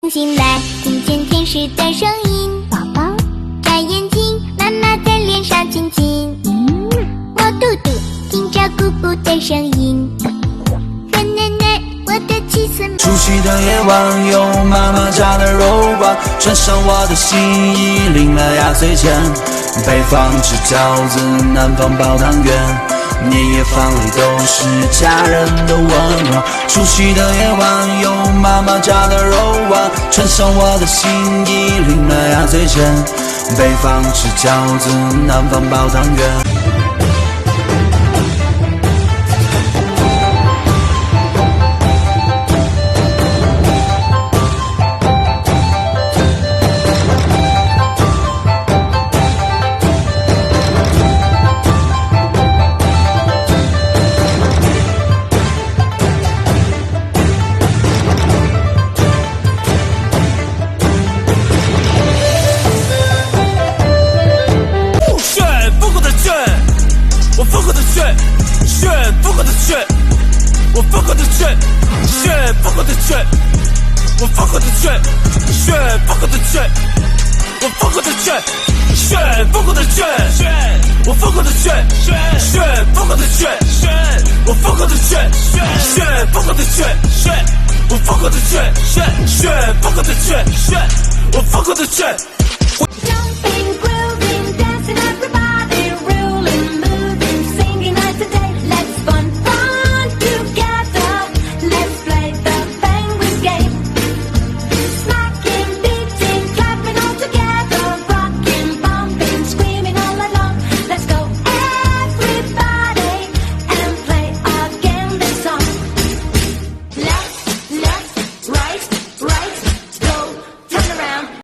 醒来，听见天使的声音，宝宝眨眼睛，妈妈在脸上亲亲。我肚肚听着咕咕的声音，和奶奶我的妻子。除夕的夜晚，有妈妈家的肉丸，穿上我的新衣，领了压岁钱。北方吃饺子，南方包汤圆。年夜饭里都是家人的温暖。除夕的夜晚，有妈妈家的肉丸，穿上我的新衣，领了压岁钱。北方吃饺子，南方包汤圆。我疯狂的炫，疯狂的炫，我疯狂的炫，疯狂的炫，我疯狂的炫，疯狂的炫，我疯狂的炫，疯狂的炫，我疯狂的炫，疯狂的炫，我疯狂的炫，疯狂的炫，我疯狂的炫，疯狂的炫，我疯狂的炫。